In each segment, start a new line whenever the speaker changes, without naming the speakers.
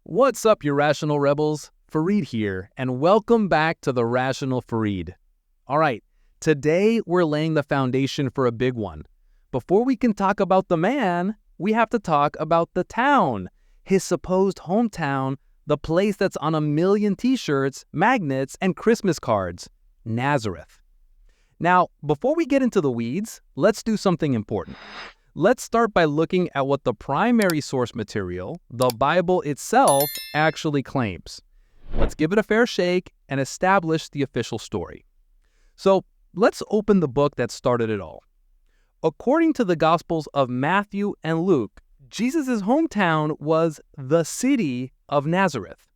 What's up, you rational rebels? Farid here, and welcome back to the Rational Farid. All right, today we're laying the foundation for a big one. Before we can talk about the man, we have to talk about the town, his supposed hometown, the place that's on a million t-shirts, magnets, and Christmas cards, Nazareth. Now, before we get into the weeds, let's do something important. Let's start by looking at what the primary source material, the Bible itself, actually claims. Let's give it a fair shake and establish the official story. So let's open the book that started it all. According to the Gospels of Matthew and Luke, Jesus' hometown was the city of Nazareth.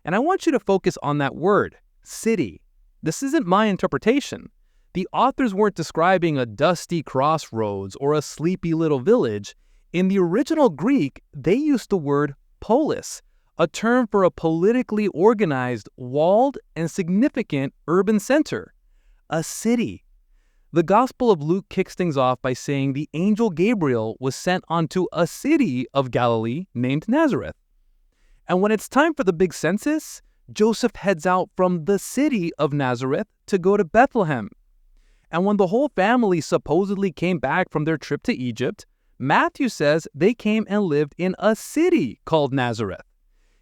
And I want you to focus on that word, city. This isn't my interpretation. The authors weren't describing a dusty crossroads or a sleepy little village. In the original Greek, they used the word polis, a term for a politically organized, walled, and significant urban center, a city. The Gospel of Luke kicks things off by saying the angel Gabriel was sent onto a city of Galilee named Nazareth. And when it's time for the big census, Joseph heads out from the city of Nazareth to go to Bethlehem. And when the whole family supposedly came back from their trip to Egypt, Matthew says they came and lived in a city called Nazareth.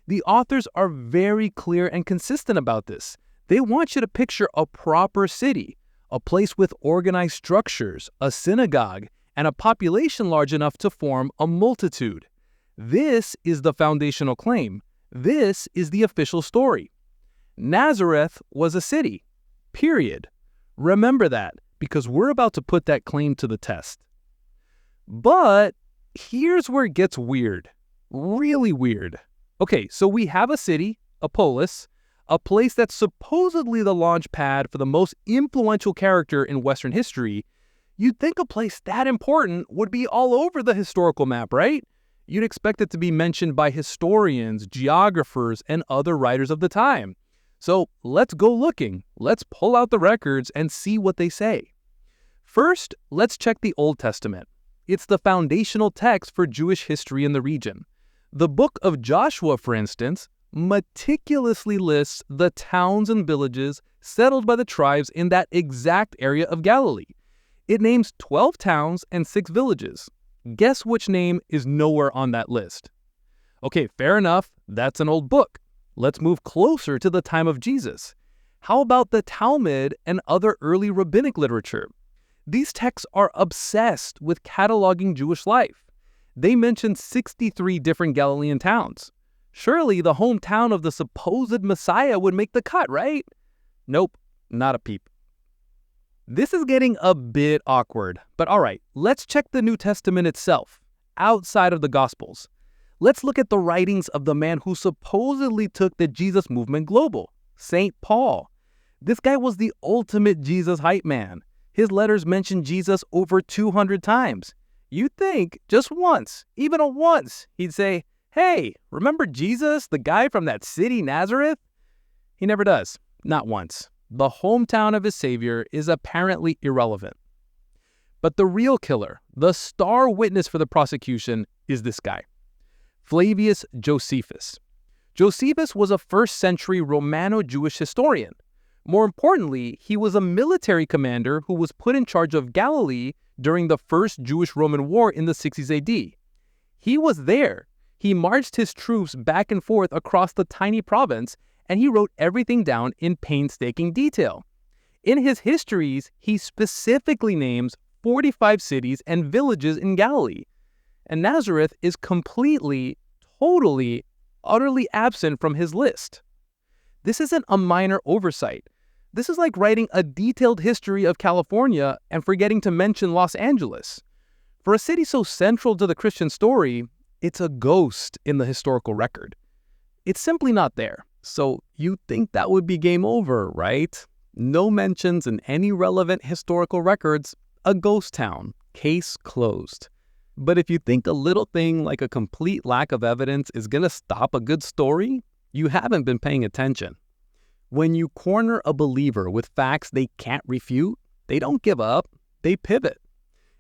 The authors are very clear and consistent about this. They want you to picture a proper city, a place with organized structures, a synagogue, and a population large enough to form a multitude. This is the foundational claim. This is the official story. Nazareth was a city, period. Remember that, because we're about to put that claim to the test. But here's where it gets weird, really weird. Okay, so we have a city, a polis, a place that's supposedly the launch pad for the most influential character in Western history. You'd think a place that important would be all over the historical map, right? You'd expect it to be mentioned by historians, geographers, and other writers of the time. So let's go looking. Let's pull out the records and see what they say. First, let's check the Old Testament. It's the foundational text for Jewish history in the region. The book of Joshua, for instance, meticulously lists the towns and villages settled by the tribes in that exact area of Galilee. It names 12 towns and 6 villages. Guess which name is nowhere on that list? Okay, fair enough. That's an old book. Let's move closer to the time of Jesus. How about the Talmud and other early rabbinic literature? These texts are obsessed with cataloging Jewish life. They mention 63 different Galilean towns. Surely the hometown of the supposed Messiah would make the cut, right? Nope, not a peep. This is getting a bit awkward, but all right, let's check the New Testament itself, outside of the Gospels. Let's look at the writings of the man who supposedly took the Jesus movement global, St. Paul. This guy was the ultimate Jesus hype man. His letters mention Jesus over 200 times. You'd think just once, even once, he'd say, "Hey, remember Jesus, the guy from that city, Nazareth?" He never does, not once. The hometown of his savior is apparently irrelevant. But the real killer, the star witness for the prosecution, is this guy. Flavius Josephus. Josephus was a first-century Romano-Jewish historian. More importantly, he was a military commander who was put in charge of Galilee during the First Jewish-Roman War in the 60s AD. He was there. He marched his troops back and forth across the tiny province, and he wrote everything down in painstaking detail. In his histories, he specifically names 45 cities and villages in Galilee. And Nazareth is completely, totally, utterly absent from his list. This isn't a minor oversight. This is like writing a detailed history of California and forgetting to mention Los Angeles. For a city so central to the Christian story, it's a ghost in the historical record. It's simply not there. So you'd think that would be game over, right? No mentions in any relevant historical records, a ghost town, case closed. But if you think a little thing like a complete lack of evidence is going to stop a good story, you haven't been paying attention. When you corner a believer with facts they can't refute, they don't give up, they pivot.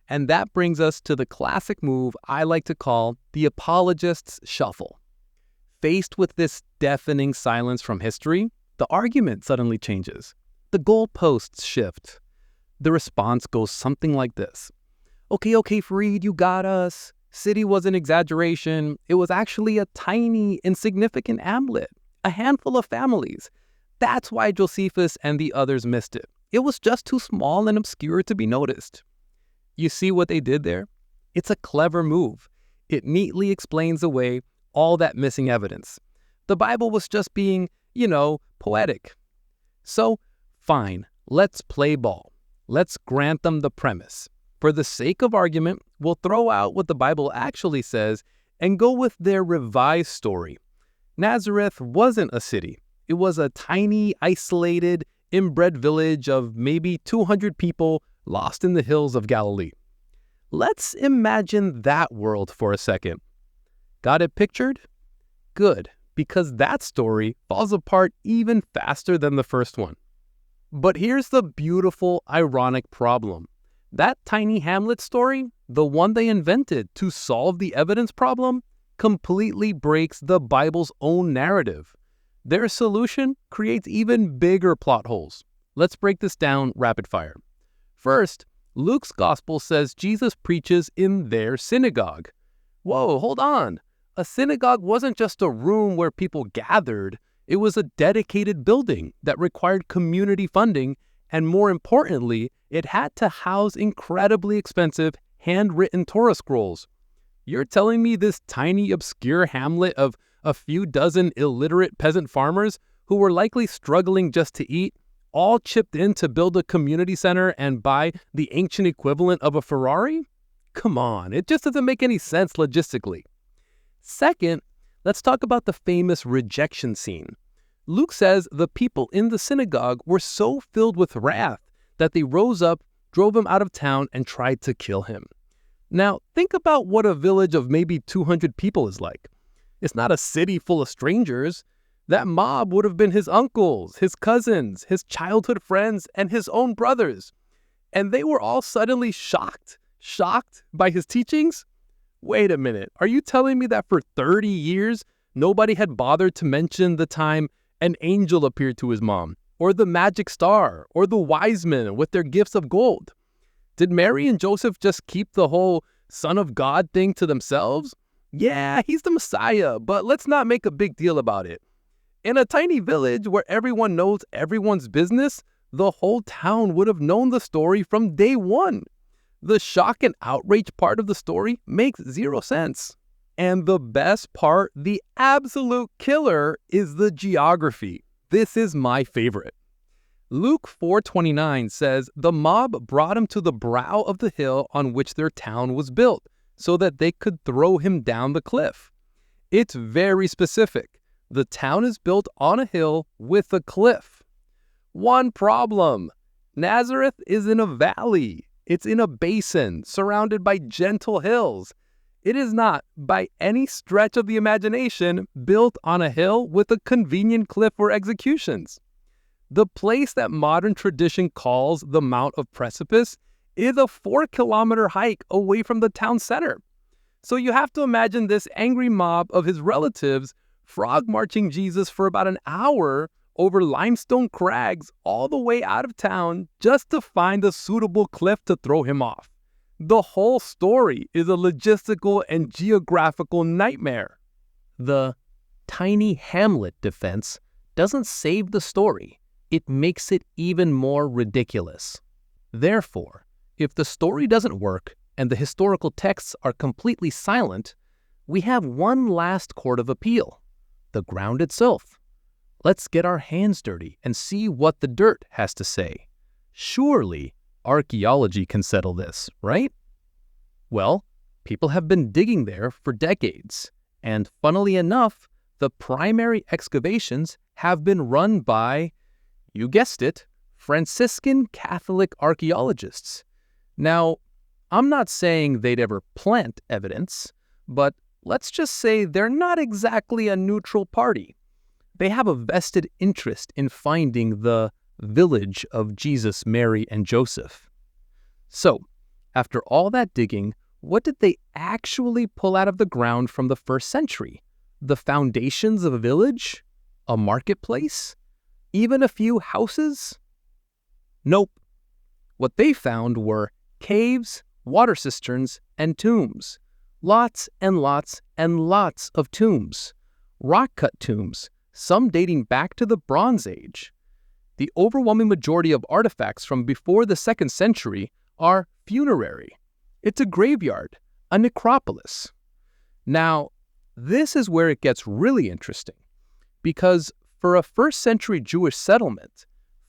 And that brings us to the classic move I like to call the apologist's shuffle. Faced with this deafening silence from history, the argument suddenly changes. The goalposts shift. The response goes something like this. Okay, Farid, you got us. City was an exaggeration. It was actually a tiny, insignificant hamlet, a handful of families. That's why Josephus and the others missed it. It was just too small and obscure to be noticed. You see what they did there? It's a clever move. It neatly explains away all that missing evidence. The Bible was just being, poetic. So, fine, let's play ball. Let's grant them the premise. For the sake of argument, we'll throw out what the Bible actually says and go with their revised story. Nazareth wasn't a city. It was a tiny, isolated, inbred village of maybe 200 people lost in the hills of Galilee. Let's imagine that world for a second. Got it pictured? Good, because that story falls apart even faster than the first one. But here's the beautiful, ironic problem. That tiny hamlet story, the one they invented to solve the evidence problem, completely breaks the Bible's own narrative. Their solution creates even bigger plot holes. Let's break this down rapid fire. First, Luke's gospel says Jesus preaches in their synagogue. Whoa, hold on. A synagogue wasn't just a room where people gathered. It was a dedicated building that required community funding, and more importantly, it had to house incredibly expensive handwritten Torah scrolls. You're telling me this tiny, obscure hamlet of a few dozen illiterate peasant farmers who were likely struggling just to eat, all chipped in to build a community center and buy the ancient equivalent of a Ferrari? Come on, it just doesn't make any sense logistically. Second, let's talk about the famous rejection scene. Luke says the people in the synagogue were so filled with wrath that they rose up, drove him out of town, and tried to kill him. Now, think about what a village of maybe 200 people is like. It's not a city full of strangers. That mob would have been his uncles, his cousins, his childhood friends, and his own brothers. And they were all suddenly shocked by his teachings? Wait a minute, are you telling me that for 30 years, nobody had bothered to mention the time an angel appeared to his mom, or the magic star, or the wise men with their gifts of gold? Did Mary and Joseph just keep the whole Son of God thing to themselves? Yeah, he's the Messiah, but let's not make a big deal about it. In a tiny village where everyone knows everyone's business, the whole town would have known the story from day one. The shock and outrage part of the story makes zero sense. And the best part, the absolute killer, is the geography. This is my favorite. Luke 4:29 says, the mob brought him to the brow of the hill on which their town was built, so that they could throw him down the cliff. It's very specific. The town is built on a hill with a cliff. One problem. Nazareth is in a valley. It's in a basin surrounded by gentle hills. It is not, by any stretch of the imagination, built on a hill with a convenient cliff for executions. The place that modern tradition calls the Mount of Precipice is a 4-kilometer hike away from the town center. So you have to imagine this angry mob of his relatives frog marching Jesus for about an hour over limestone crags all the way out of town just to find a suitable cliff to throw him off. The whole story is a logistical and geographical nightmare. The tiny hamlet defense doesn't save the story. It makes it even more ridiculous. Therefore, if the story doesn't work and the historical texts are completely silent, we have one last court of appeal, the ground itself. Let's get our hands dirty and see what the dirt has to say. Surely, archaeology can settle this, right? Well, people have been digging there for decades, and funnily enough, the primary excavations have been run by, you guessed it, Franciscan Catholic archaeologists. Now, I'm not saying they'd ever plant evidence, but let's just say they're not exactly a neutral party. They have a vested interest in finding the village of Jesus, Mary, and Joseph. So, after all that digging, what did they actually pull out of the ground from the first century? The foundations of a village? A marketplace? Even a few houses? Nope. What they found were caves, water cisterns, and tombs. Lots and lots and lots of tombs. Rock-cut tombs, some dating back to the Bronze Age. The overwhelming majority of artifacts from before the 2nd century are funerary. It's a graveyard, a necropolis. Now, this is where it gets really interesting, because for a 1st century Jewish settlement,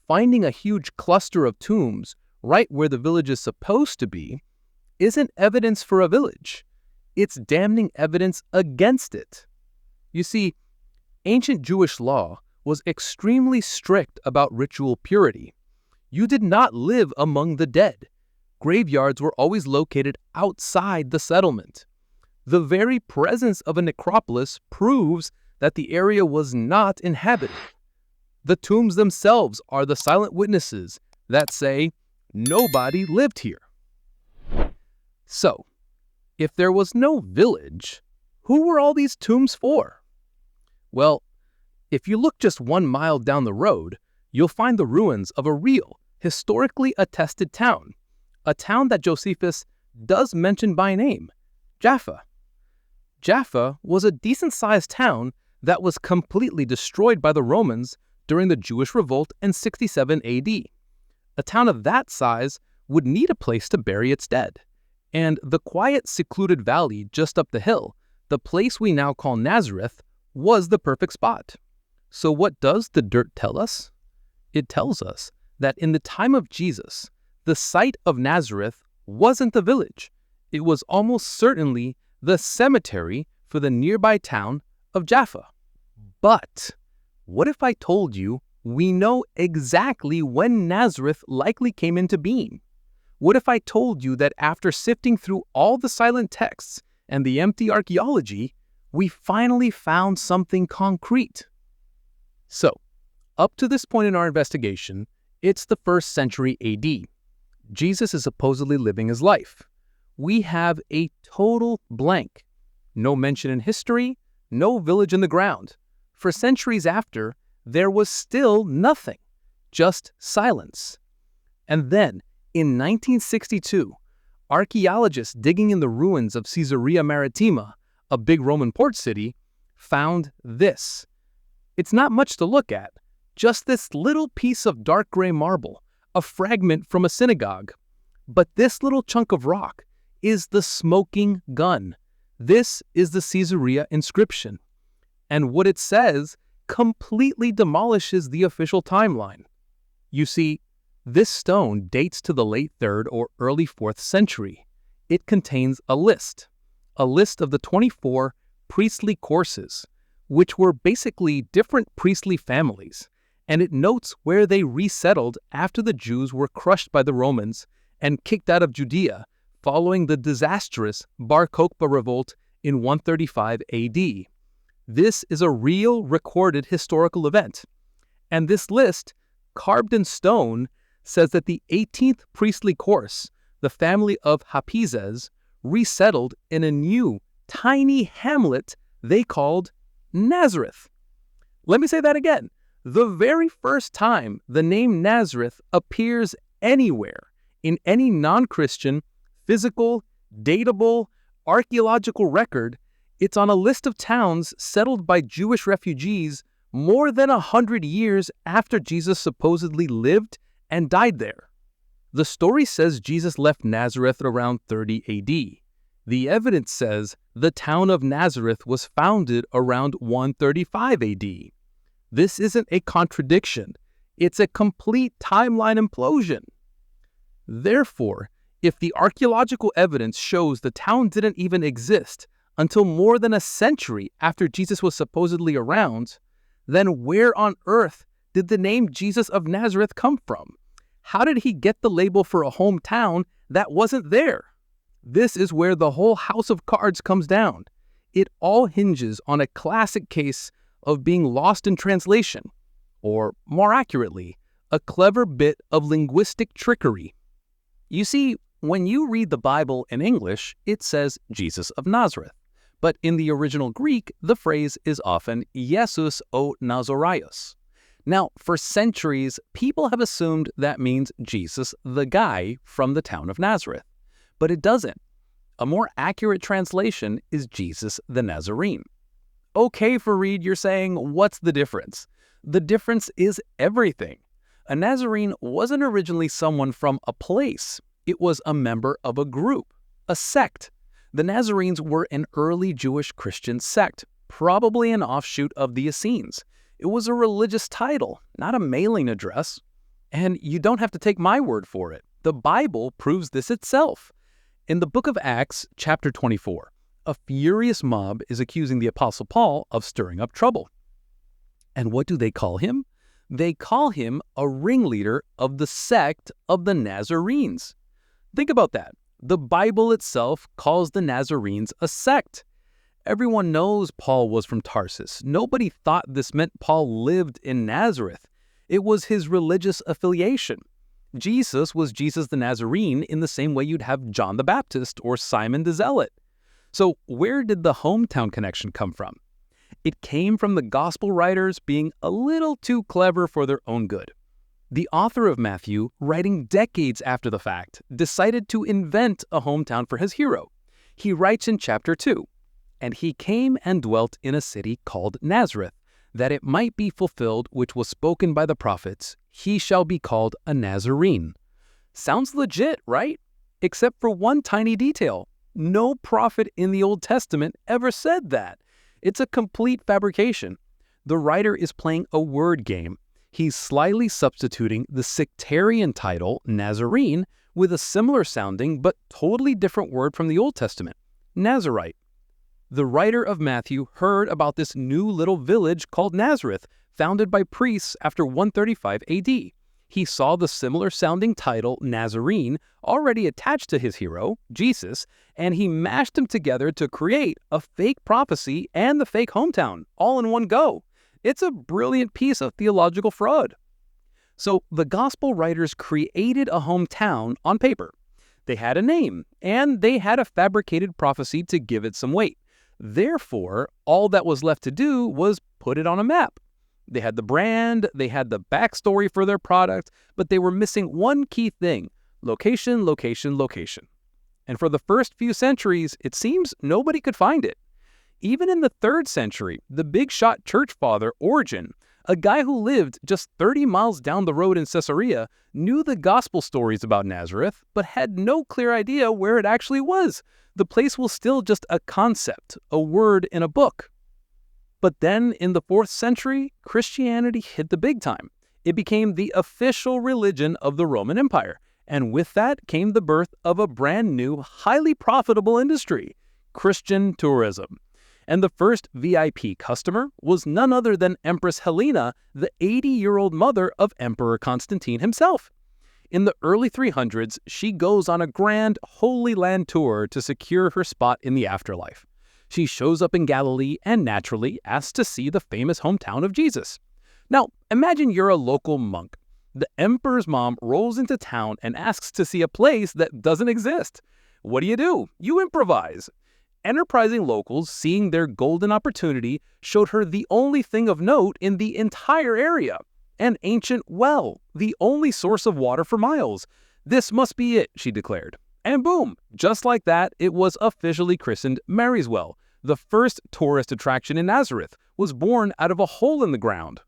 finding a huge cluster of tombs right where the village is supposed to be isn't evidence for a village. It's damning evidence against it. You see, ancient Jewish law was extremely strict about ritual purity. You did not live among the dead. Graveyards were always located outside the settlement. The very presence of a necropolis proves that the area was not inhabited. The tombs themselves are the silent witnesses that say nobody lived here. So, if there was no village, who were all these tombs for? Well, if you look just 1 mile down the road, you'll find the ruins of a real, historically attested town, a town that Josephus does mention by name, Jaffa. Jaffa was a decent-sized town that was completely destroyed by the Romans during the Jewish revolt in 67 AD. A town of that size would need a place to bury its dead, and the quiet, secluded valley just up the hill, the place we now call Nazareth, was the perfect spot. So what does the dirt tell us? It tells us that in the time of Jesus, the site of Nazareth wasn't the village. It was almost certainly the cemetery for the nearby town of Jaffa. But what if I told you we know exactly when Nazareth likely came into being? What if I told you that after sifting through all the silent texts and the empty archaeology, we finally found something concrete? So, up to this point in our investigation, it's the 1st century AD. Jesus is supposedly living his life. We have a total blank. No mention in history, no village in the ground. For centuries after, there was still nothing, just silence. And then, in 1962, archaeologists digging in the ruins of Caesarea Maritima, a big Roman port city, found this. It's not much to look at, just this little piece of dark gray marble, a fragment from a synagogue. But this little chunk of rock is the smoking gun. This is the Caesarea inscription. And what it says completely demolishes the official timeline. You see, this stone dates to the late 3rd or early 4th century. It contains a list of the 24 priestly courses, which were basically different priestly families, and it notes where they resettled after the Jews were crushed by the Romans and kicked out of Judea following the disastrous Bar Kokhba revolt in 135 AD. This is a real recorded historical event, and this list, carved in stone, says that the 18th priestly course, the family of Hapizes, resettled in a new, tiny hamlet they called Nazareth. Let me say that again. The very first time the name Nazareth appears anywhere in any non-Christian, physical, datable, archaeological record, it's on a list of towns settled by Jewish refugees more than 100 years after Jesus supposedly lived and died there. The story says Jesus left Nazareth around 30 AD. The evidence says the town of Nazareth was founded around 135 AD. This isn't a contradiction. It's a complete timeline implosion. Therefore, if the archaeological evidence shows the town didn't even exist until more than a century after Jesus was supposedly around, then where on earth did the name Jesus of Nazareth come from? How did he get the label for a hometown that wasn't there? This is where the whole house of cards comes down. It all hinges on a classic case of being lost in translation, or more accurately, a clever bit of linguistic trickery. You see, when you read the Bible in English, it says Jesus of Nazareth. But in the original Greek, the phrase is often Jesus o Nazaraios. Now, for centuries, people have assumed that means Jesus, the guy from the town of Nazareth. But it doesn't. A more accurate translation is Jesus the Nazarene. Okay, Farid, you're saying, what's the difference? The difference is everything. A Nazarene wasn't originally someone from a place. It was a member of a group, a sect. The Nazarenes were an early Jewish Christian sect, probably an offshoot of the Essenes. It was a religious title, not a mailing address. And you don't have to take my word for it. The Bible proves this itself. In the book of Acts, chapter 24, a furious mob is accusing the Apostle Paul of stirring up trouble. And what do they call him? They call him a ringleader of the sect of the Nazarenes. Think about that. The Bible itself calls the Nazarenes a sect. Everyone knows Paul was from Tarsus. Nobody thought this meant Paul lived in Nazareth. It was his religious affiliation. Jesus was Jesus the Nazarene in the same way you'd have John the Baptist or Simon the Zealot. So where did the hometown connection come from? It came from the gospel writers being a little too clever for their own good. The author of Matthew, writing decades after the fact, decided to invent a hometown for his hero. He writes in chapter 2, "And he came and dwelt in a city called Nazareth, that it might be fulfilled which was spoken by the prophets, he shall be called a Nazarene." Sounds legit, right? Except for one tiny detail. No prophet in the Old Testament ever said that. It's a complete fabrication. The writer is playing a word game. He's slyly substituting the sectarian title, Nazarene, with a similar sounding but totally different word from the Old Testament, Nazarite. The writer of Matthew heard about this new little village called Nazareth, founded by priests after 135 AD. He saw the similar sounding title, Nazarene, already attached to his hero, Jesus, and he mashed them together to create a fake prophecy and the fake hometown, all in one go. It's a brilliant piece of theological fraud. So the gospel writers created a hometown on paper. They had a name, and they had a fabricated prophecy to give it some weight. Therefore, all that was left to do was put it on a map. They had the brand, they had the backstory for their product, but they were missing one key thing: location, location, location. And for the first few centuries, it seems nobody could find it. Even in the 3rd century, the big shot church father Origen, a guy who lived just 30 miles down the road in Caesarea, knew the gospel stories about Nazareth, but had no clear idea where it actually was. The place was still just a concept, a word in a book. But then, in the 4th century, Christianity hit the big time. It became the official religion of the Roman Empire, and with that came the birth of a brand new, highly profitable industry, Christian tourism. And the first VIP customer was none other than Empress Helena, the 80-year-old mother of Emperor Constantine himself. In the early 300s, she goes on a grand Holy Land tour to secure her spot in the afterlife. She shows up in Galilee and naturally asks to see the famous hometown of Jesus. Now, imagine you're a local monk. The emperor's mom rolls into town and asks to see a place that doesn't exist. What do? You improvise. Enterprising locals, seeing their golden opportunity, showed her the only thing of note in the entire area: an ancient well, the only source of water for miles. "This must be it," she declared. And boom, just like that, it was officially christened Mary's Well. The first tourist attraction in Nazareth was born out of a hole in the ground.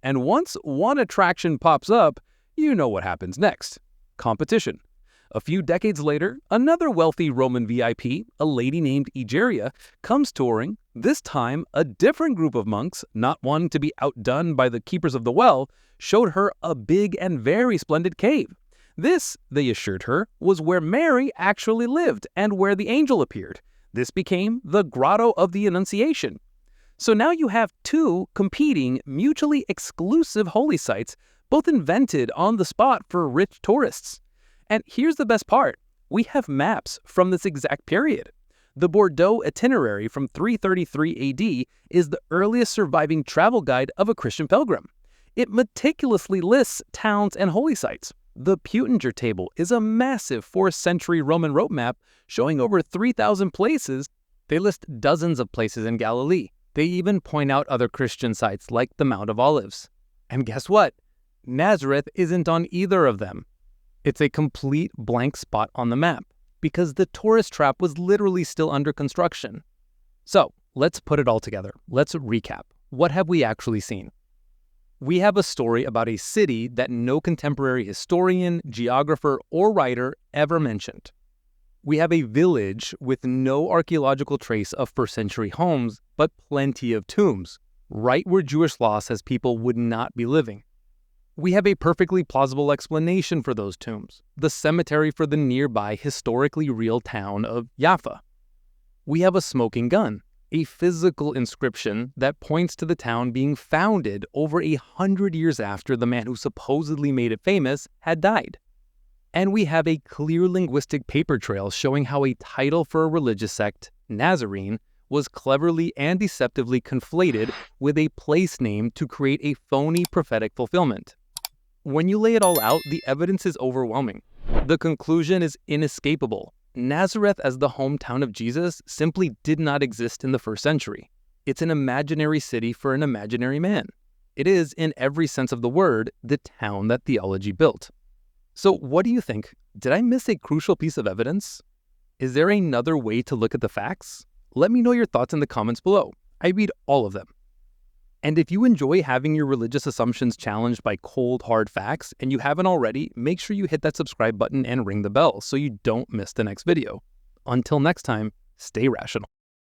And once one attraction pops up, you know what happens next: competition. A few decades later, another wealthy Roman VIP, a lady named Egeria, comes touring. This time, a different group of monks, not wanting to be outdone by the keepers of the well, showed her a big and very splendid cave. This, they assured her, was where Mary actually lived and where the angel appeared. This became the Grotto of the Annunciation. So now you have two competing, mutually exclusive holy sites, both invented on the spot for rich tourists. And here's the best part: we have maps from this exact period. The Bordeaux itinerary from 333 AD is the earliest surviving travel guide of a Christian pilgrim. It meticulously lists towns and holy sites. The Putinger table is a massive 4th century Roman rope map showing over 3,000 places They list dozens of places in Galilee. They even point out other Christian sites like the Mount of Olives. And guess what? Nazareth isn't on either of them. It's a complete blank spot on the map because the tourist trap was literally still under construction. So, let's put it all together. Let's recap. What have we actually seen? We have a story about a city that no contemporary historian, geographer, or writer ever mentioned. We have a village with no archaeological trace of first-century homes, but plenty of tombs, right where Jewish law says people would not be living. We have a perfectly plausible explanation for those tombs, the cemetery for the nearby historically real town of Jaffa. We have a smoking gun, a physical inscription that points to the town being founded over 100 years after the man who supposedly made it famous had died. And we have a clear linguistic paper trail showing how a title for a religious sect, Nazarene, was cleverly and deceptively conflated with a place name to create a phony prophetic fulfillment. When you lay it all out, the evidence is overwhelming. The conclusion is inescapable. Nazareth as the hometown of Jesus simply did not exist in the first century. It's an imaginary city for an imaginary man. It is, in every sense of the word, the town that theology built. So what do you think? Did I miss a crucial piece of evidence? Is there another way to look at the facts? Let me know your thoughts in the comments below. I read all of them. And if you enjoy having your religious assumptions challenged by cold, hard facts, and you haven't already, make sure you hit that subscribe button and ring the bell so you don't miss the next video. Until next time, stay rational.